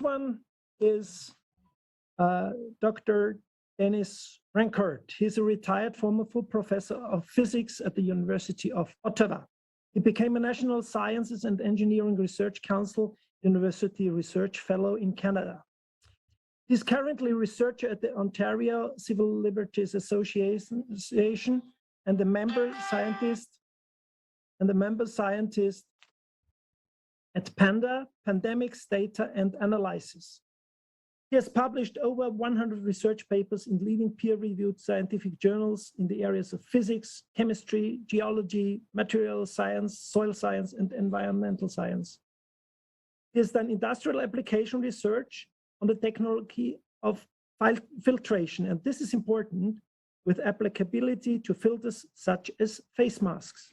one is Dr. Denis Rancourt. He's a retired former full professor of physics at the University of Ottawa. He became a National Sciences and Engineering Research Council University Research Fellow in Canada. He's currently a researcher at the Ontario Civil Liberties Association and the member scientist at PANDA, Pandemics, Data and Analysis. He has published over 100 research papers in leading peer-reviewed scientific journals in the areas of physics, chemistry, geology, material science, soil science, and environmental science. He has done industrial application research on the technology of filtration, and this is important, with applicability to filters such as face masks.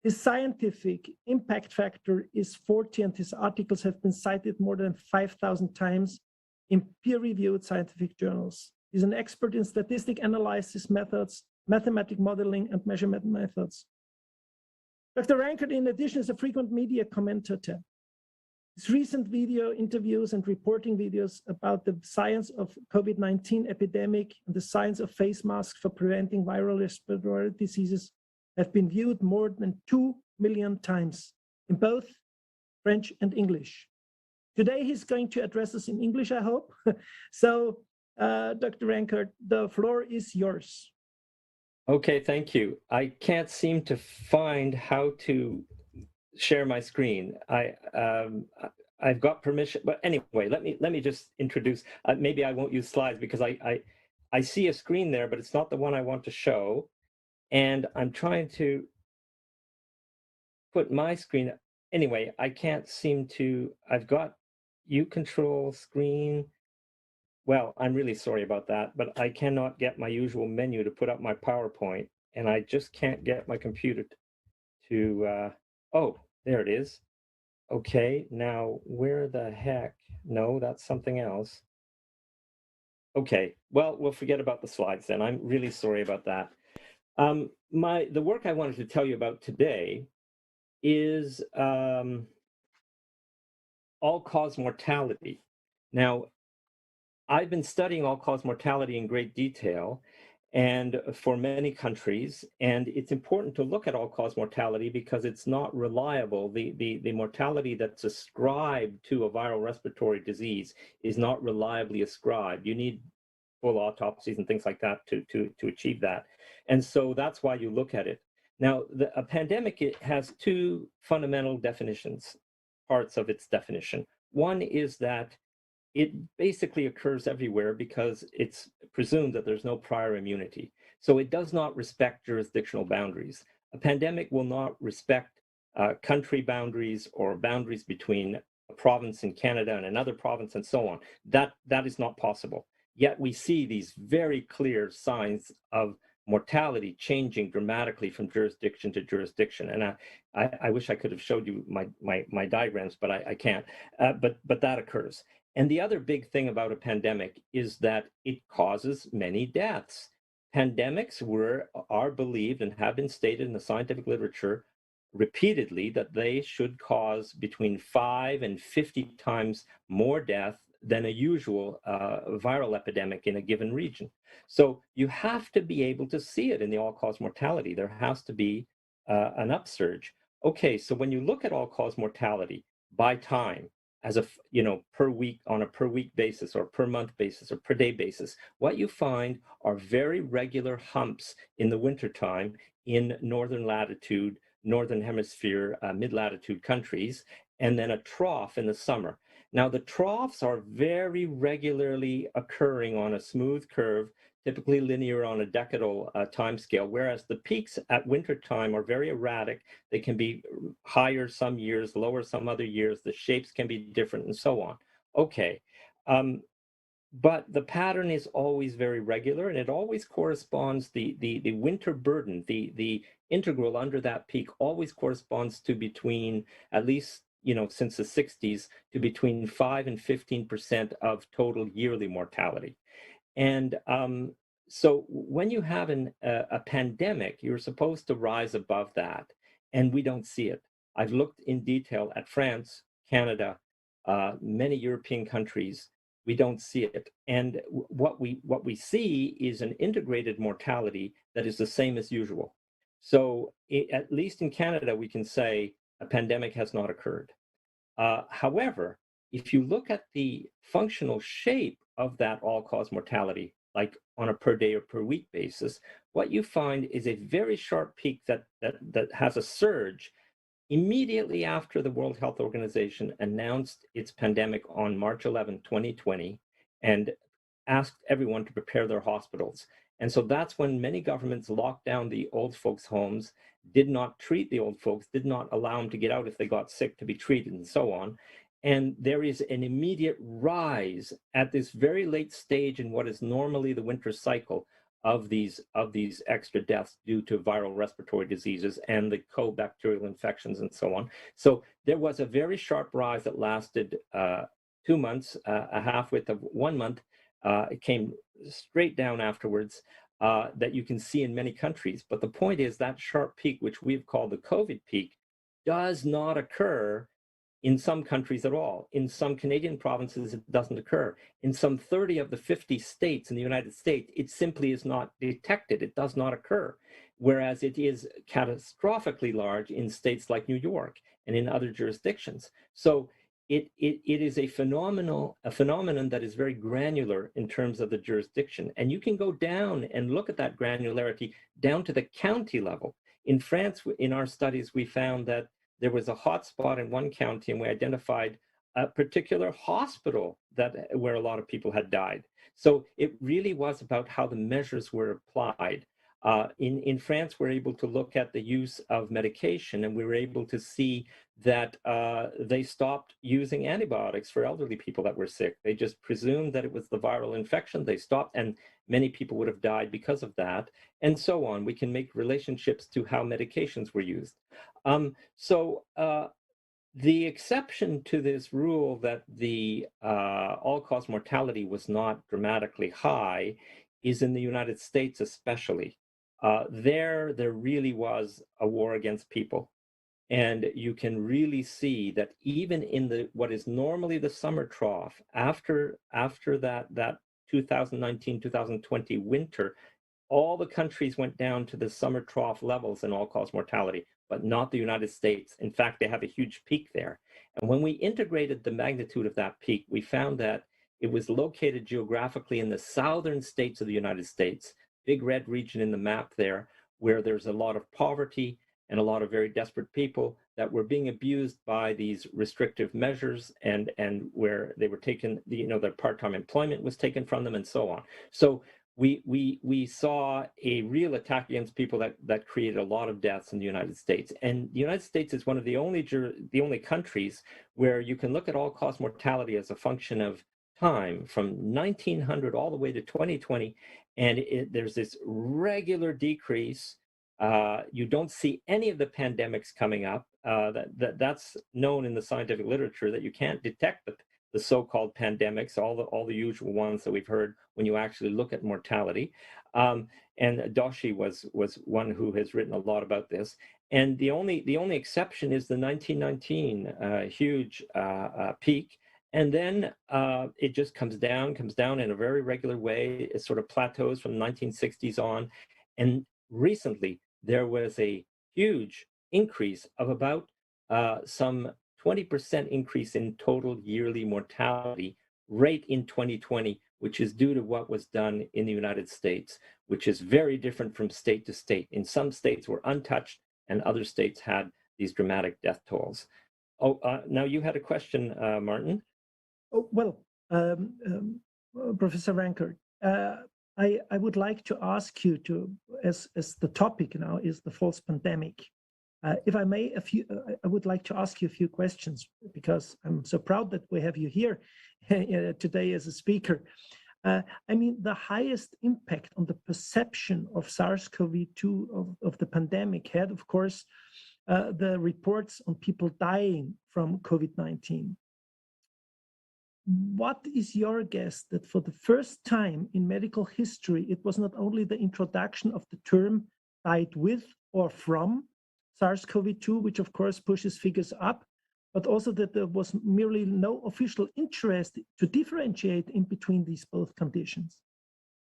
His scientific impact factor is 40, and his articles have been cited more than 5,000 times in peer-reviewed scientific journals. He's an expert in statistic analysis methods, mathematic modeling, and measurement methods. Dr. Rancourt, in addition, is a frequent media commentator. His recent video interviews and reporting videos about the science of COVID-19 epidemic and the science of face masks for preventing viral respiratory diseases have been viewed more than 2 million times in both French and English. Today, he's going to address us in English, I hope. So, Dr. Rancourt, the floor is yours. Okay, thank you. I can't seem to find how to share my screen. I've got permission, but anyway, let me just introduce. Maybe I won't use slides because I see a screen there, but it's not the one I want to show, and I'm trying to put my screen. Anyway, I can't seem to. I've got U control screen. Well, I'm really sorry about that, but I cannot get my usual menu to put up my PowerPoint, and I just can't get my computer to, oh, there it is. Okay, now where the heck? No, that's something else. Okay, well, we'll forget about the slides then. I'm really sorry about that. The work I wanted to tell you about today is all-cause mortality. Now, I've been studying all-cause mortality in great detail and for many countries, and it's important to look at all-cause mortality because it's not reliable. The mortality that's ascribed to a viral respiratory disease is not reliably ascribed. You need full autopsies and things like that to achieve that. And so that's why you look at it. Now, a pandemic, it has two fundamental definitions, parts of its definition. One is that it basically occurs everywhere because it's presumed that there's no prior immunity. So it does not respect jurisdictional boundaries. A pandemic will not respect country boundaries or boundaries between a province in Canada and another province and so on. That is not possible. Yet we see these very clear signs of mortality changing dramatically from jurisdiction to jurisdiction. And I wish I could have showed you my diagrams, but I can't. But that occurs. And the other big thing about a pandemic is that it causes many deaths. Pandemics are believed and have been stated in the scientific literature repeatedly that they should cause between 5 and 50 times more death than a usual viral epidemic in a given region. So you have to be able to see it in the all-cause mortality. There has to be an upsurge. Okay, so when you look at all-cause mortality by time, as per week, on a per week basis or per month basis or per day basis, what you find are very regular humps in the wintertime in northern latitude, northern hemisphere, mid-latitude countries, and then a trough in the summer. Now, the troughs are very regularly occurring on a smooth curve, typically linear on a decadal time scale, whereas the peaks at wintertime are very erratic. They can be higher some years, lower some other years. The shapes can be different and so on. Okay, but the pattern is always very regular, and it always corresponds, the winter burden, the integral under that peak always corresponds to between, at least since the 60s, to between 5 and 15% of total yearly mortality. And so when you have a pandemic, you're supposed to rise above that, and we don't see it. I've looked in detail at France, Canada, Many European countries, we don't see it. And what we see is an integrated mortality that is the same as usual. So at least in Canada, we can say a pandemic has not occurred. However, if you look at the functional shape of that all-cause mortality, like on a per day or per week basis, what you find is a very sharp peak that has a surge immediately after the World Health Organization announced its pandemic on March 11, 2020, and asked everyone to prepare their hospitals. And so that's when many governments locked down the old folks' homes, did not treat the old folks, did not allow them to get out if they got sick to be treated, and so on. And there is an immediate rise at this very late stage in what is normally the winter cycle of these extra deaths due to viral respiratory diseases and the co-bacterial infections and so on. So there was a very sharp rise that lasted 2 months, a half width of 1 month. It came straight down afterwards, that you can see in many countries. But the point is that sharp peak, which we've called the COVID peak, does not occur in some countries at all. In some Canadian provinces, it doesn't occur. In some 30 of the 50 states in the United States, it simply is not detected. It does not occur. Whereas it is catastrophically large in states like New York and in other jurisdictions. So it is a phenomenon that is very granular in terms of the jurisdiction. And you can go down and look at that granularity down to the county level. In France, in our studies, we found that there was a hot spot in one county, and we identified a particular hospital where a lot of people had died. So it really was about how the measures were applied. In France, we're able to look at the use of medication, and we were able to see that they stopped using antibiotics for elderly people that were sick. They just presumed that it was the viral infection. They stopped, and many people would have died because of that, and so on. We can make relationships to how medications were used. The exception to this rule that the all-cause mortality was not dramatically high is in the United States especially. There really was a war against people. And you can really see that even in what is normally the summer trough, after that 2019-2020 winter, all the countries went down to the summer trough levels in all-cause mortality, but not the United States. In fact, they have a huge peak there. And when we integrated the magnitude of that peak, we found that it was located geographically in the southern states of the United States, big red region in the map there, where there's a lot of poverty and a lot of very desperate people that were being abused by these restrictive measures, and where they were taken, their part-time employment was taken from them, and so on. So we saw a real attack against people that created a lot of deaths in the United States. And the United States is one of the only countries where you can look at all-cause mortality as a function of time from 1900 all the way to 2020, and there's this regular decrease. You don't see any of the pandemics coming up. That's known in the scientific literature, that you can't detect the so-called pandemics, all the usual ones that we've heard when you actually look at mortality. And Doshi was one who has written a lot about this. And the only exception is the 1919 huge peak. And then it just comes down in a very regular way. It sort of plateaus from the 1960s on. And recently, there was a huge increase of about some 20% increase in total yearly mortality rate in 2020, which is due to what was done in the United States, which is very different from state to state. In some states were untouched, and other states had these dramatic death tolls. Now you had a question, Martin. Oh, well, Professor Rancourt, I would like to ask you as the topic now is the false pandemic. If I may, I would like to ask you a few questions, because I'm so proud that we have you here today as a speaker. I mean, the highest impact on the perception of SARS-CoV-2 of the pandemic had, of course, the reports on people dying from COVID-19. What is your guess that for the first time in medical history, it was not only the introduction of the term died with or from SARS-CoV-2, which of course pushes figures up, but also that there was merely no official interest to differentiate in between these both conditions.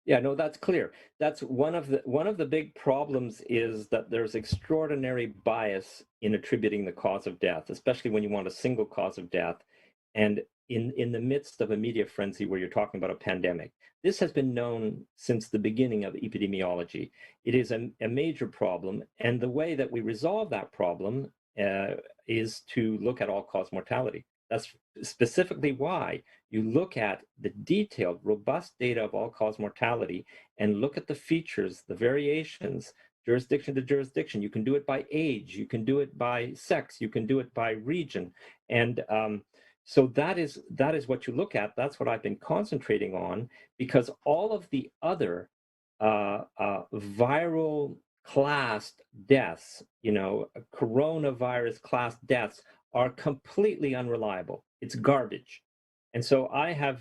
Yeah, no, that's clear. That's one of the big problems is that there's extraordinary bias in attributing the cause of death, especially when you want a single cause of death, and in the midst of a media frenzy where you're talking about a pandemic. This has been known since the beginning of epidemiology. It is a major problem, and the way that we resolve that problem is to look at all-cause mortality. That's specifically why you look at the detailed, robust data of all-cause mortality and look at the features, the variations, jurisdiction to jurisdiction. You can do it by age, you can do it by sex, you can do it by region. And so that is what you look at. That's what I've been concentrating on, because all of the other viral classed deaths, coronavirus classed deaths are completely unreliable. It's garbage. And so I have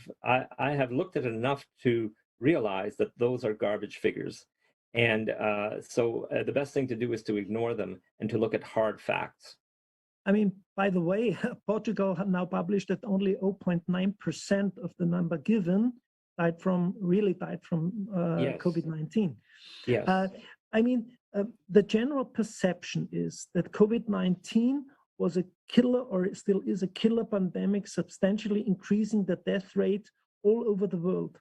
looked at it enough to realize that those are garbage figures. And so the best thing to do is to ignore them and to look at hard facts. I mean, by the way, Portugal have now published that only 0.9% of the number given died from Yes. COVID-19. Yes. I mean, the general perception is that COVID-19 was a killer, or still is a killer pandemic, substantially increasing the death rate all over the world.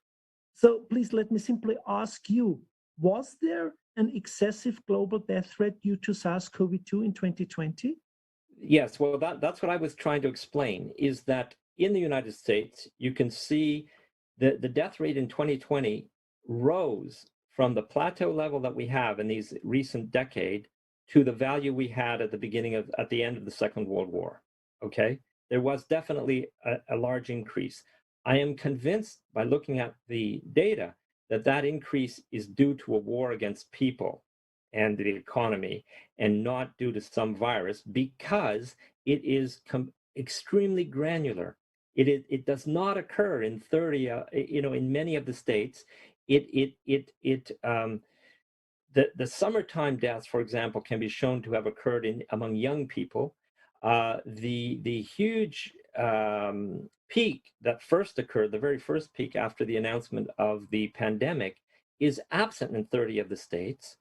So please let me simply ask you, was there an excessive global death rate due to SARS-CoV-2 in 2020? Yes, well, that's what I was trying to explain, is that in the United States, you can see the death rate in 2020 rose from the plateau level that we have in these recent decade to the value we had at the end of the Second World War. Okay, there was definitely a large increase. I am convinced by looking at the data that increase is due to a war against people and the economy, and not due to some virus, because it is extremely granular. It does not occur in 30, in many of the states. The summertime deaths, for example, can be shown to have occurred among young people. The huge peak that first occurred, the very first peak after the announcement of the pandemic, is absent in 30 of the states.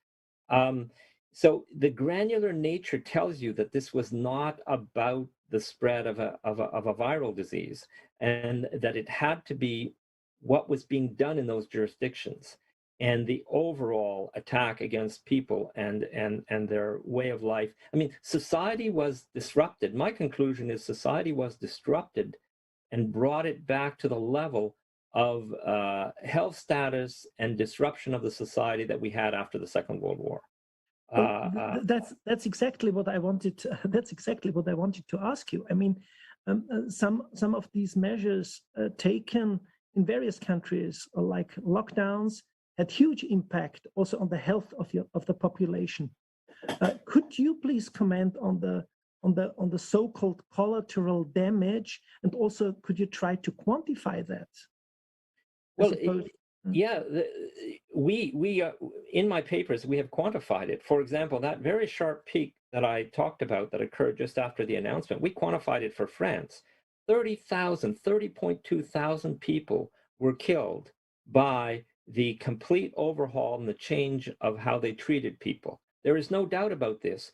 So the granular nature tells you that this was not about the spread of a viral disease, and that it had to be what was being done in those jurisdictions and the overall attack against people and their way of life. I mean, society was disrupted. My conclusion is society was disrupted and brought it back to the level of health status and disruption of the society that we had after the Second World War. That's exactly what I wanted. That's exactly what I wanted to ask you. I mean, some of these measures taken in various countries, like lockdowns, had huge impact also on the health of the population. Could you please comment on the so-called collateral damage, and also could you try to quantify that? Well, yeah, we in my papers we have quantified it. For example, that very sharp peak that I talked about that occurred just after the announcement, we quantified it for France. 30.2 thousand people were killed by the complete overhaul and the change of how they treated people. There is no doubt about this.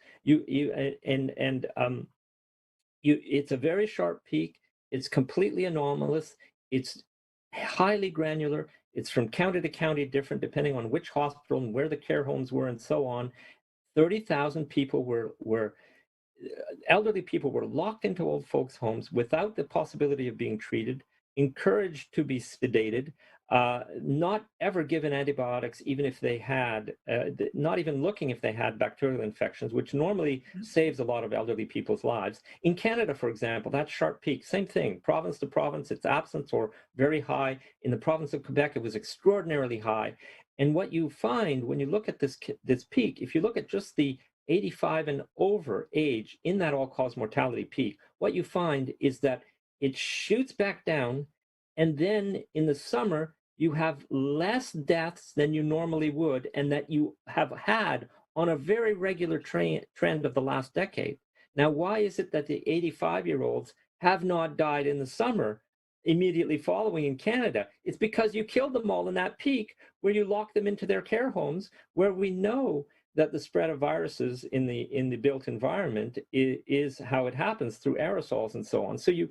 It's a very sharp peak. It's completely anomalous. It's highly granular. It's from county to county different, depending on which hospital and where the care homes were and so on. 30,000 people were elderly people were locked into old folks' homes without the possibility of being treated, encouraged to be sedated, not ever given antibiotics, even if they had, not even looking if they had bacterial infections, which normally saves a lot of elderly people's lives. In Canada, for example, that sharp peak, same thing, province to province, it's absent or very high. In the province of Quebec, it was extraordinarily high. And what you find when you look at this peak, if you look at just the 85 and over age in that all-cause mortality peak, what you find is that it shoots back down, and then in the summer, you have less deaths than you normally would, and that you have had on a very regular trend of the last decade. Now, why is it that the 85-year-olds have not died in the summer immediately following in Canada? It's because you killed them all in that peak where you locked them into their care homes, where we know that the spread of viruses in the built environment is how it happens, through aerosols and so on. So you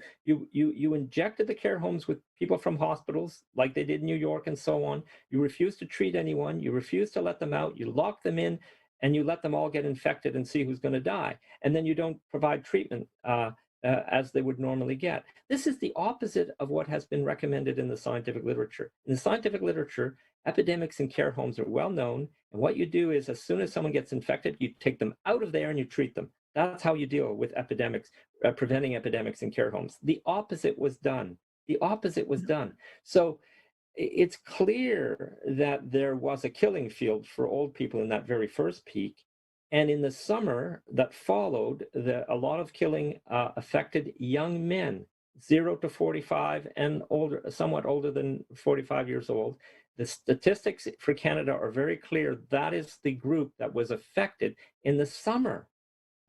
injected the care homes with people from hospitals like they did in New York and so on. You refused to treat anyone. You refused to let them out. You locked them in, and you let them all get infected and see who's going to die. And then you don't provide treatment as they would normally get. This is the opposite of what has been recommended in the scientific literature. In the scientific literature, epidemics in care homes are well known. And what you do is, as soon as someone gets infected, you take them out of there and you treat them. That's how you deal with epidemics, preventing epidemics in care homes. The opposite was done. The opposite was done. So it's clear that there was a killing field for old people in that very first peak. And in the summer that followed, a lot of killing affected young men, 0 to 45 and older, somewhat older than 45 years old. The statistics for Canada are very clear. That is the group that was affected in the summer,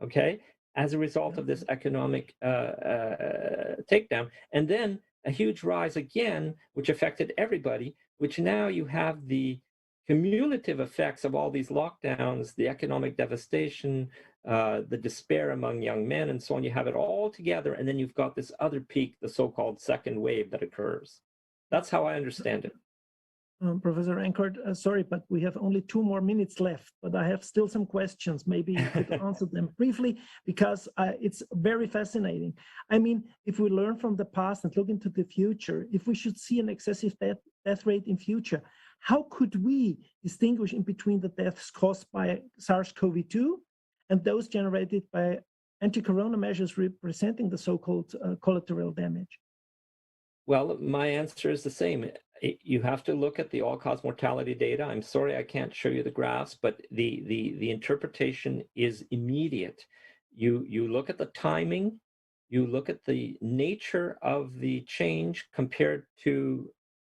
okay, as a result of this economic takedown. And then a huge rise again, which affected everybody, which now you have the cumulative effects of all these lockdowns, the economic devastation, the despair among young men, and so on. You have it all together, and then you've got this other peak, the so-called second wave that occurs. That's how I understand it. Professor Rancourt, sorry, but we have only 2 more minutes left, but I have still some questions. Maybe you could answer them briefly, because it's very fascinating. I mean, if we learn from the past and look into the future, if we should see an excessive death rate in future, how could we distinguish in between the deaths caused by SARS-CoV-2 and those generated by anti-corona measures representing the so-called collateral damage? Well, my answer is the same. You have to look at the all-cause mortality data. I'm sorry I can't show you the graphs, but the interpretation is immediate. You look at the timing, you look at the nature of the change compared to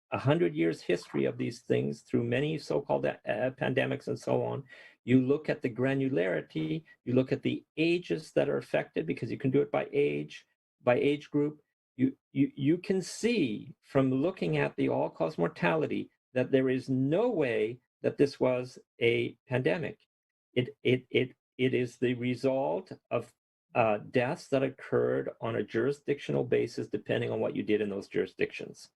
100 years history of these things through many so-called pandemics and so on. You look at the granularity, you look at the ages that are affected, because you can do it by age group. You can see from looking at the all-cause mortality that there is no way that this was a pandemic. It is the result of deaths that occurred on a jurisdictional basis, depending on what you did in those jurisdictions.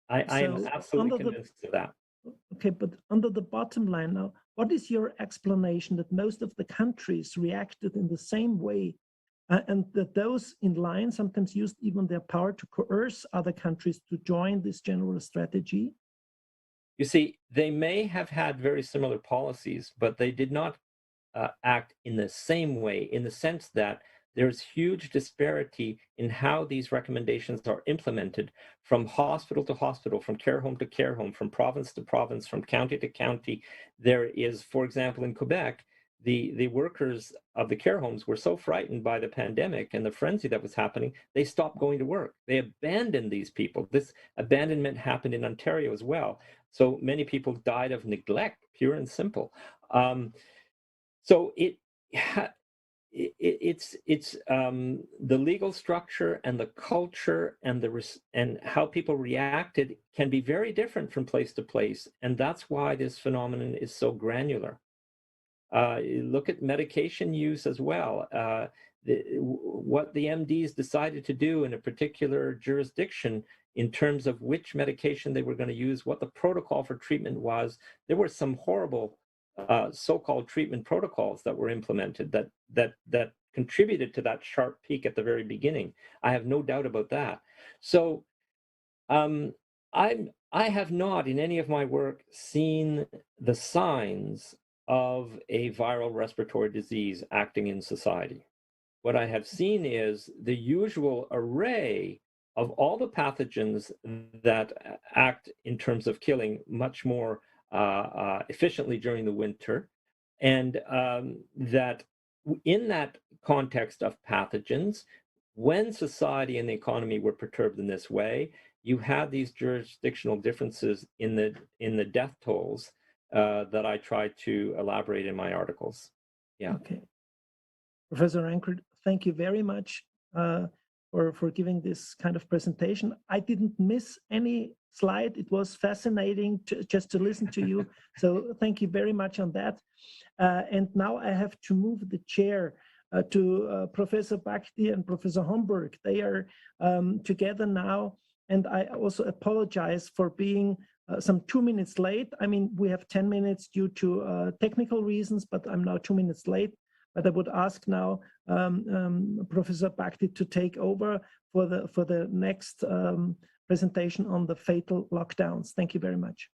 I am absolutely convinced of that. Okay, but under the bottom line now, what is your explanation that most of the countries reacted in the same way, and that those in line sometimes used even their power to coerce other countries to join this general strategy? You see, they may have had very similar policies, but they did not act in the same way, in the sense that there's huge disparity in how these recommendations are implemented from hospital to hospital, from care home to care home, from province to province, from county to county. There is, for example, in Quebec, the workers of the care homes were so frightened by the pandemic and the frenzy that was happening, they stopped going to work. They abandoned these people. This abandonment happened in Ontario as well. So many people died of neglect, pure and simple. So it's the legal structure and the culture and how people reacted can be very different from place to place, and that's why this phenomenon is so granular. Look at medication use as well. What the MDs decided to do in a particular jurisdiction in terms of which medication they were going to use, what the protocol for treatment was. There were some horrible so-called treatment protocols that were implemented that contributed to that sharp peak at the very beginning. I have no doubt about that. So I have not in any of my work seen the signs of a viral respiratory disease acting in society. What I have seen is the usual array of all the pathogens that act in terms of killing much more efficiently during the winter, and that in that context of pathogens, when society and the economy were perturbed in this way, you had these jurisdictional differences in the death tolls that I tried to elaborate in my articles. Yeah. Okay. Professor Rancourt, thank you very much for giving this kind of presentation. I didn't miss any slide. It was fascinating just to listen to you. So thank you very much on that. And now I have to move the chair to Professor Bhakti and Professor Homburg. They are together now. And I also apologize for being some 2 minutes late. I mean, we have 10 minutes due to technical reasons, but I'm now 2 minutes late. But I would ask now Professor Bhakti to take over for the next presentation on the fatal lockdowns. Thank you very much.